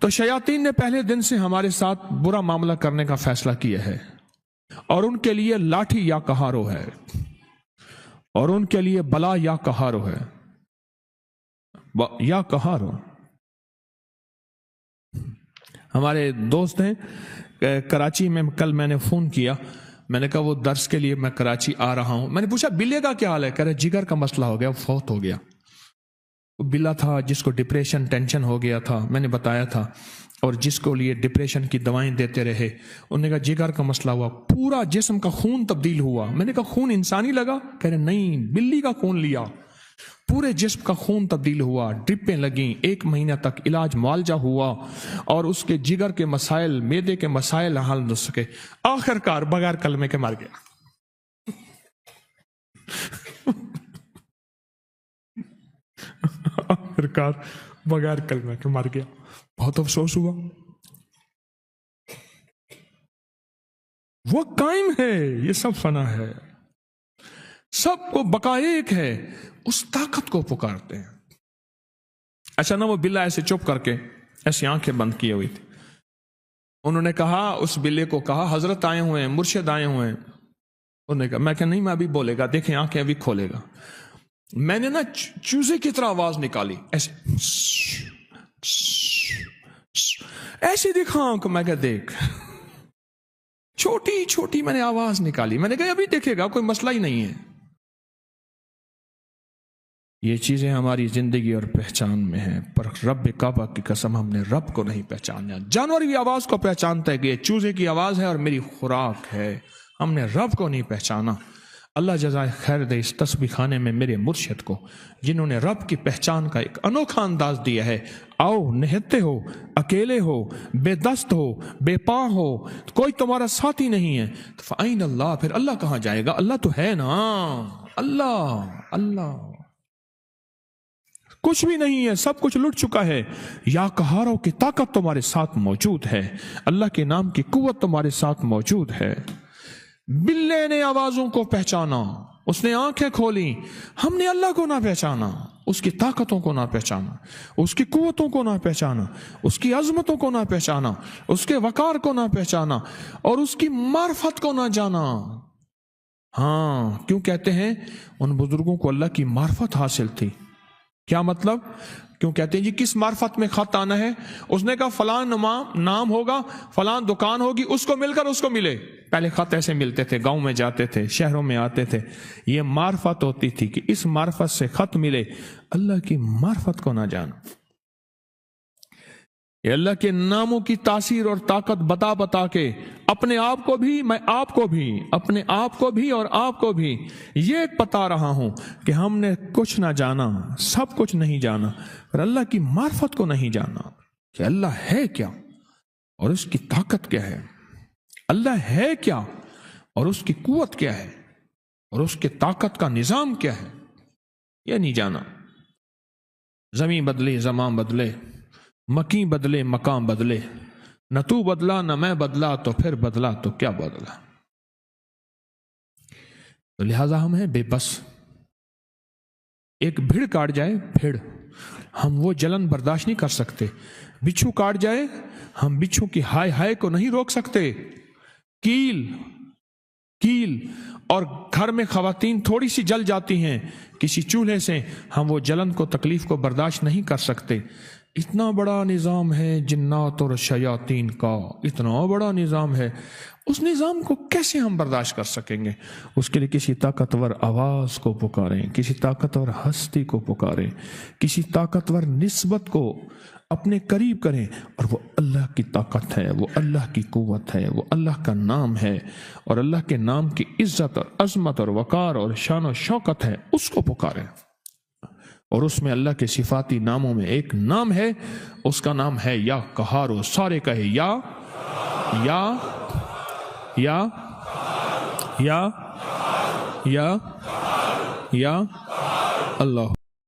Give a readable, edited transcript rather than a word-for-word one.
تو شیاطین نے پہلے دن سے ہمارے ساتھ برا معاملہ کرنے کا فیصلہ کیا ہے، اور ان کے لیے لاٹھی یا کہارو ہے، اور ان کے لیے بلا یا کہارو ہے، یا کہارو۔ ہمارے دوست ہیں کراچی میں، کل میں نے فون کیا، میں نے کہا وہ درس کے لیے میں کراچی آ رہا ہوں۔ میں نے پوچھا بلے کا کیا حال ہے؟ کہہ رہے جگر کا مسئلہ ہو گیا، فوت ہو گیا۔ بلا تھا جس کو ڈپریشن ٹینشن ہو گیا تھا، میں نے بتایا تھا، اور جس کو لیے ڈپریشن کی دوائیں دیتے رہے، انہوں نے کہا جگر کا مسئلہ ہوا، پورا جسم کا خون تبدیل ہوا۔ میں نے کہا خون انسانی لگا؟ کہہ رہے نہیں، بلی کا خون لیا، پورے جسم کا خون تبدیل ہوا، ڈرپیں لگیں، 1 مہینہ تک علاج معالجہ ہوا، اور اس کے جگر کے مسائل، معدے کے مسائل حل نہ سکے، آخر کار بغیر کلمے کے مر گیا۔ آخر کار بغیر کلمے کے مر گیا، بہت افسوس ہوا۔ وہ قائم ہے، یہ سب فنا ہے، سب کو بقا ایک ہے، اس طاقت کو پکارتے ہیں۔ اچھا نا، وہ بلا ایسے چپ کر کے ایسی آنکھیں بند کیے ہوئی تھی۔ انہوں نے کہا، اس بلے کو کہا حضرت آئے ہوئے ہیں، مرشد آئے ہوئے ہیں۔ انہوں نے کہا، میں کہا نہیں، میں ابھی بولے گا، دیکھیں آنکھیں ابھی کھولے گا۔ میں نے نا چوزے کی طرح آواز نکالی، ایسے ایسی دکھا آنکھ، میں کہا دیکھ، چھوٹی چھوٹی میں نے آواز نکالی، میں نے کہا ابھی دیکھے گا، کوئی مسئلہ ہی نہیں ہے۔ یہ چیزیں ہماری زندگی اور پہچان میں ہیں، پر رب کعبہ کی قسم ہم نے رب کو نہیں پہچانا۔ جانور بھی آواز کو پہچانتا ہے کہ یہ چوزے کی آواز ہے اور میری خوراک ہے، ہم نے رب کو نہیں پہچانا۔ اللہ جزائے خیر دے اس تسبیح خانے میں میرے مرشد کو، جنہوں نے رب کی پہچان کا ایک انوکھا انداز دیا ہے۔ آؤ، نہتے ہو، اکیلے ہو، بے دست ہو، بے پاں ہو، کوئی تمہارا ساتھی نہیں ہے، فَأَيْنَ اللہ، پھر اللہ کہاں جائے گا؟ اللہ تو ہے نا، اللہ کچھ بھی نہیں ہے، سب کچھ لٹ چکا ہے۔ یا قہاروں کی طاقت تمہارے ساتھ موجود ہے، اللہ کے نام کی قوت تمہارے ساتھ موجود ہے۔ بلے نے آوازوں کو پہچانا، اس نے آنکھیں کھولی، ہم نے اللہ کو نہ پہچانا، اس کی طاقتوں کو نہ پہچانا، اس کی قوتوں کو نہ پہچانا، اس کی عظمتوں کو نہ پہچانا، اس کے وقار کو نہ پہچانا، اور اس کی معرفت کو نہ جانا۔ ہاں، کیوں کہتے ہیں ان بزرگوں کو اللہ کی معرفت حاصل تھی؟ کیا مطلب؟ کیوں کہتے ہیں جی کس معرفت میں خط آنا ہے؟ اس نے کہا فلاں نام ہوگا، فلاں دکان ہوگی، اس کو مل کر اس کو ملے۔ پہلے خط ایسے ملتے تھے، گاؤں میں جاتے تھے، شہروں میں آتے تھے، یہ معرفت ہوتی تھی کہ اس معرفت سے خط ملے۔ اللہ کی معرفت کو نہ جانا، یہ اللہ کے ناموں کی تاثیر اور طاقت بتا بتا کے اپنے آپ کو بھی، میں آپ کو بھی، اپنے آپ کو بھی اور آپ کو بھی یہ بتا رہا ہوں کہ ہم نے کچھ نہ جانا، سب کچھ نہیں جانا، پر اللہ کی معرفت کو نہیں جانا کہ اللہ ہے کیا اور اس کی طاقت کیا ہے، اللہ ہے کیا اور اس کی قوت کیا ہے اور اس کی طاقت کا نظام کیا ہے، یہ نہیں جانا۔ زمین بدلے، زمان بدلے، مکی بدلے، مقام بدلے، نہ تو بدلا نہ میں بدلا، تو پھر بدلا تو کیا بدلا؟ تو لہذا ہم ہیں بے بس۔ ایک بھیڑ کاٹ جائے، بھیڑ، ہم وہ جلن برداشت نہیں کر سکتے۔ بچھو کاٹ جائے، ہم بچھو کی ہائے ہائے کو نہیں روک سکتے۔ کیل اور گھر میں خواتین تھوڑی سی جل جاتی ہیں کسی چولہے سے، ہم وہ جلن کو، تکلیف کو برداشت نہیں کر سکتے۔ اتنا بڑا نظام ہے جنات اور شیاطین کا، اتنا بڑا نظام ہے، اس نظام کو کیسے ہم برداشت کر سکیں گے؟ اس کے لیے کسی طاقتور آواز کو پکاریں، کسی طاقتور ہستی کو پکاریں، کسی طاقتور نسبت کو اپنے قریب کریں، اور وہ اللہ کی طاقت ہے، وہ اللہ کی قوت ہے، وہ اللہ کا نام ہے، اور اللہ کے نام کی عزت اور عظمت اور وقار اور شان و شوکت ہے، اس کو پکاریں۔ اور اس میں اللہ کے صفاتی ناموں میں ایک نام ہے، اس کا نام ہے یا قہارو۔ سارے کہے یا یا یا یا یا یا اللہ۔